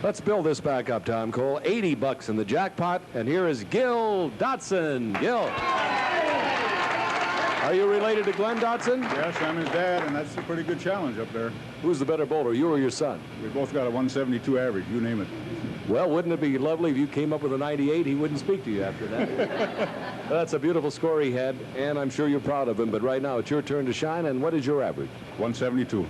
Let's build this back up, Tom Cole. $80 in the jackpot, and here is Gil Dotson. Gil. Are you related to Glenn Dotson? Yes, I'm his dad, and that's a pretty good challenge up there. Who's the better bowler, you or your son? We both got a 172 average, you name it. Well, wouldn't it be lovely if you came up with a 98? He wouldn't speak to you after that. That's a beautiful score he had, and I'm sure you're proud of him. But right now, it's your turn to shine, and what is your average? 172.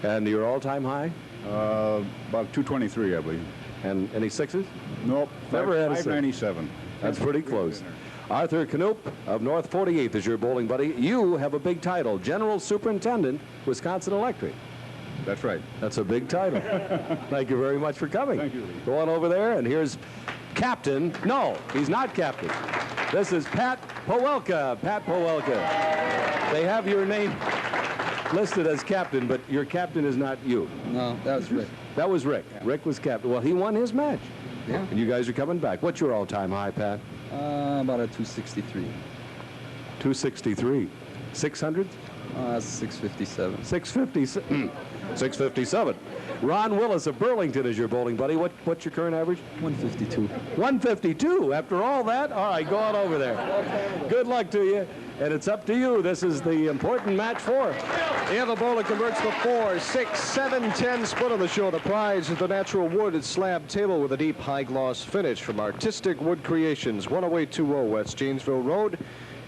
And your all-time high? About 223, I believe. And any sixes? Nope. Never had a six. 597. That's pretty close. Arthur Knoop of North 48th is your bowling buddy. You have a big title, General Superintendent, Wisconsin Electric. That's right. That's a big title. Thank you very much for coming. Thank you, Lee. Go on over there, and here's Captain. No, he's not Captain. This is Pat Powelka. Pat Powelka. They have your name listed as Captain, but your captain is not you. No, that was Rick. That was Rick. Yeah. Rick was captain. Well, he won his match. Yeah. And you guys are coming back. What's your all-time high, Pat? About a 263. 263. 600? 657. 657. Ron Willis of Burlington is your bowling buddy. What's your current average? 152. 152. After all that? All right, go on over there. Good luck to you. And it's up to you. This is the important match 4. The other bowler converts the 4, 6, 7, 10 split on the show. The prize is the natural wood slab table with a deep high gloss finish from Artistic Wood Creations, 10820 West Janesville Road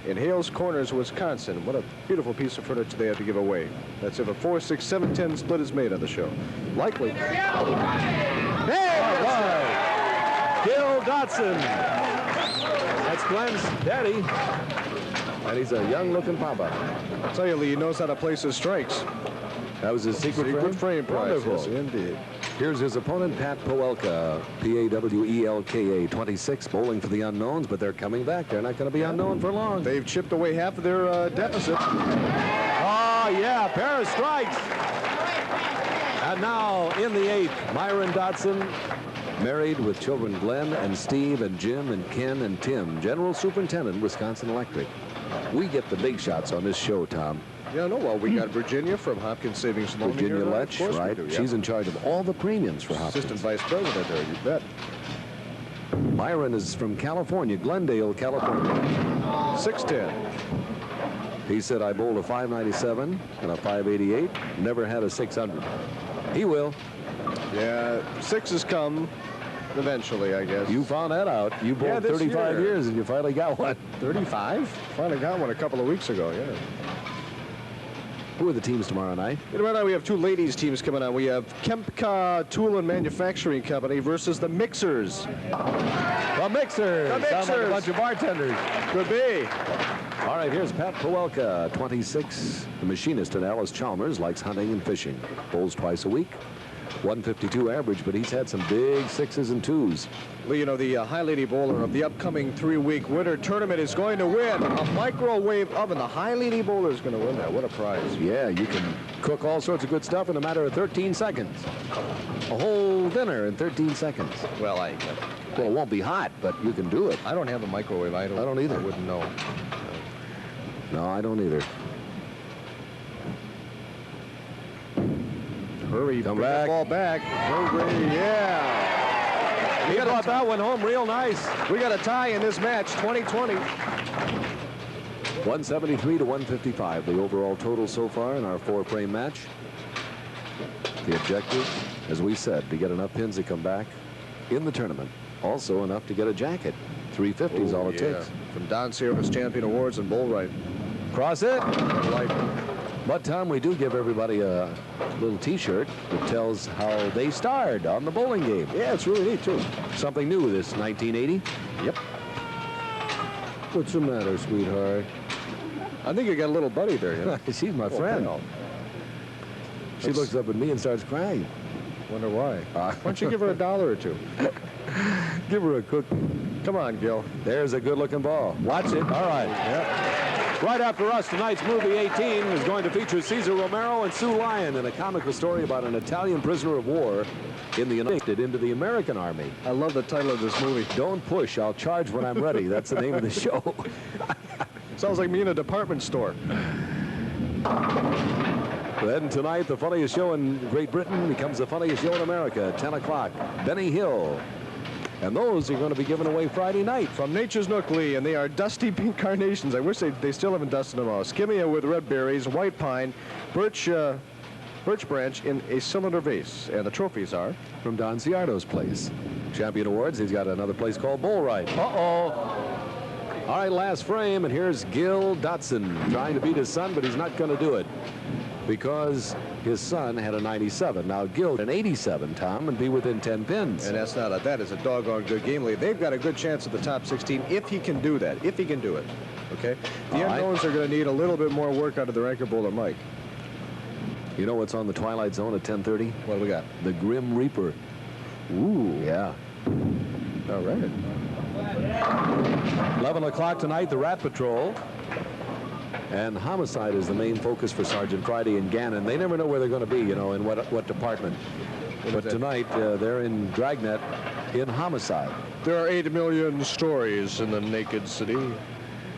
in Hales Corners, Wisconsin. What a beautiful piece of furniture they have to give away. That's if a 4, 6, 7, 10 split is made on the show. Likely. Hey, Gil Dotson. That's Glenn's daddy. And he's a young-looking papa. I'll tell you, Lee, he knows how to place his strikes. That was his secret frame prize. Wonderful. Yes, indeed. Here's his opponent, Pat Powelka, P-A-W-E-L-K-A, 26, bowling for the unknowns, but they're coming back. They're not going to be unknown for long. They've chipped away half of their deficit. Oh, yeah, pair of strikes. And now, in the 8th, Myron Dotson, married with children Glenn and Steve and Jim and Ken and Tim, General Superintendent, Wisconsin Electric. We get the big shots on this show, Tom. Yeah, no, well, we got Virginia from Hopkins Savings Loan. Virginia Letch, right? Do, yeah. She's in charge of all the premiums for Hopkins. Assistant Vice President there, you bet. Myron is from California, Glendale, California. 6'10". He said, I bowled a 597 and a 588, never had a 600. He will. Yeah, 6s come eventually, I guess. You found that out. You bowled 35 years and you finally got one. 35? Finally got one a couple of weeks ago, yeah. Who are the teams tomorrow night? Right now we have 2 ladies teams coming on. We have Kempka Tool and Manufacturing Company versus the Mixers. The Mixers. The Mixers. Sound like a bunch of bartenders. Could be. All right, here's Pat Powelka, 26. The machinist at Alice Chalmers, likes hunting and fishing. Bowls twice a week. 152 average, but he's had some big 6s and 2s. Well, you know, the High Lady Bowler of the upcoming 3-week winter tournament is going to win a microwave oven. The High Lady Bowler is going to win that. What a prize. Yeah, you can cook all sorts of good stuff in a matter of 13 seconds. A whole dinner in 13 seconds. Well, well, it won't be hot, but you can do it. I don't have a microwave. I don't either. I wouldn't know. No, I don't either. Hurry, come bring back. The ball back. Hurry, yeah. He brought that one home real nice. We got a tie in this match, 20-20. 173 to 155, the overall total so far in our 4-frame match. The objective, as we said, to get enough pins to come back in the tournament. Also enough to get a jacket. 350 is all it takes. From Don Sierra's Champion Awards and Bull Right. Cross it. But, Tom, we do give everybody a little T-shirt that tells how they starred on the bowling game. Yeah, it's really neat, too. Something new this 1980. Yep. What's the matter, sweetheart? I think you got a little buddy there, you know? She's my friend. She looks up at me and starts crying. Wonder why. Why don't you give her $1 or 2? Give her a cookie. Come on, Gil. There's a good-looking ball. Watch it. All right. Yep. Right after us, tonight's movie 18 is going to feature Cesar Romero and Sue Lyon in a comical story about an Italian prisoner of war in the United into the American Army. I love the title of this movie. Don't push, I'll charge when I'm ready. That's the name of the show. Sounds like me in a department store. Then tonight, the funniest show in Great Britain becomes the funniest show in America at 10 o'clock. Benny Hill. And those are going to be given away Friday night. From Nature's Nook, Lee, and they are dusty pink carnations. I wish they still haven't dusted them all. Skimmia with red berries, white pine, birch branch in a cylinder vase. And the trophies are From Don Ciardo's place. Champion Awards, he's got another place called Bull Ride. Uh-oh. All right, last frame, and here's Gil Dotson trying to beat his son, but he's not going to do it because his son had a 97. Now Gil an 87, Tom, and be within 10 pins. And that is a doggone good game lead. They've got a good chance at the top 16 if he can do that. If he can do it. Okay. The unknowns are going to need a little bit more work out of their anchor bowler, Mike. You know what's on the Twilight Zone at 10:30? What do we got? The Grim Reaper. Ooh. Yeah. All right. 11 o'clock tonight, the Rat Patrol. And homicide is the main focus for Sergeant Friday and Gannon. They never know where they're going to be, you know, in what department. But tonight, they're in Dragnet in homicide. There are 8 million stories in the naked city.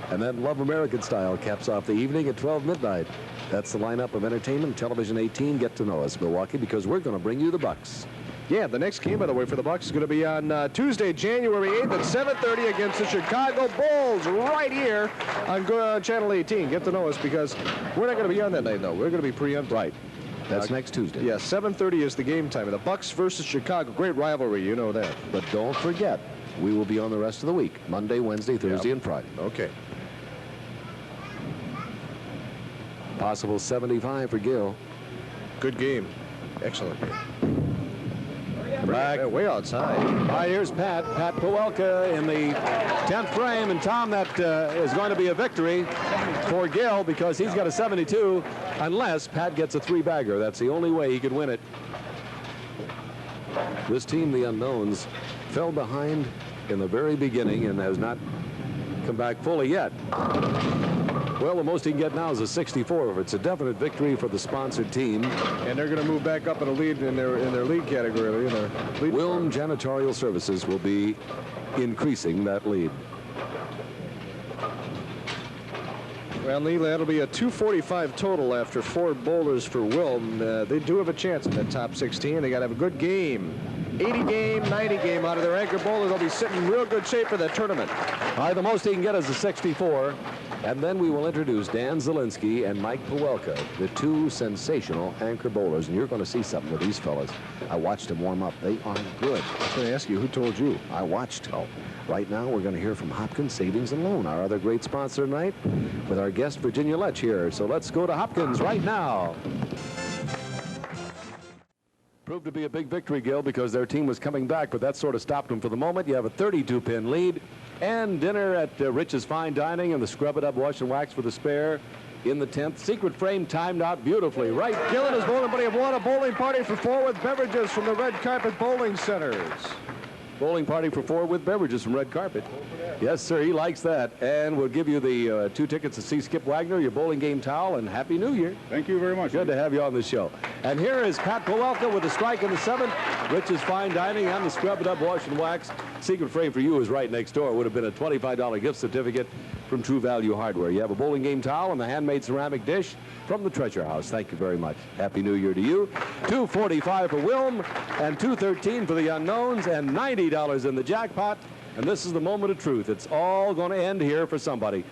And then Love American Style caps off the evening at 12 midnight. That's the lineup of entertainment. Television 18, get to know us, Milwaukee, because we're going to bring you the Bucks. Yeah, the next game, by the way, for the Bucks is going to be on Tuesday, January 8th at 7:30 against the Chicago Bulls right here on Channel 18. Get to know us because we're not going to be on that night, no. We're going to be preemptive. Right. That's next Tuesday. Yeah, 7:30 is the game time. The Bucks versus Chicago. Great rivalry, you know that. But don't forget, we will be on the rest of the week. Monday, Wednesday, Thursday, and Friday. Okay. Possible 75 for Gil. Good game. Excellent game. Back. Way outside. All right, here's Pat Pawelka in the 10th frame. And Tom, that is going to be a victory for Gil because he's got a 72 unless Pat gets a 3-bagger. That's the only way he could win it. This team, the Unknowns, fell behind in the very beginning and has not come back fully yet. Well, the most he can get now is a 64. It's a definite victory for the sponsored team. And they're going to move back up in a lead in their lead category. Wilm Janitorial Services will be increasing that lead. Well, Lee, that'll be a 245 total after 4 bowlers for Wilm. They do have a chance in that top 16. They got to have a good game. 80 game, 90 game out of their anchor bowler. They'll be sitting in real good shape for that tournament. All right, the most he can get is a 64. And then we will introduce Dan Zielinski and Mike Pawelka, the 2 sensational anchor bowlers. And you're going to see something with these fellas. I watched them warm up. They are good. I was going to ask you, who told you? I watched. Oh. Right now, we're going to hear from Hopkins Savings and Loan, our other great sponsor tonight, with our guest, Virginia Letch, here. So let's go to Hopkins right now. Proved to be a big victory, Gil, because their team was coming back, but that sort of stopped them for the moment. You have a 32-pin lead. And dinner at Rich's Fine Dining and the Scrub It Up Wash and Wax for the spare in the 10th. Secret frame timed out beautifully. Right. Gil and his bowling buddy have won a bowling party for 4 with beverages from the Red Carpet Bowling Centers. Bowling party for 4 with beverages from Red Carpet. Yes, sir, he likes that. And we'll give you the 2 tickets to see Skip Wagner, your bowling game towel, and Happy New Year. Thank you very much. Good to have you on the show. And here is Pat Pawelka with a strike in the 7th. Rich's Fine Dining and the Scrub It Up Wash and Wax. Secret frame for you is right next door. It would have been a $25 gift certificate from True Value Hardware. You have a bowling game towel and the handmade ceramic dish from the Treasure House. Thank you very much. Happy New Year to you. $245 for Wilm and $213 for the Unknowns and $90 in the jackpot. And this is the moment of truth. It's all going to end here for somebody.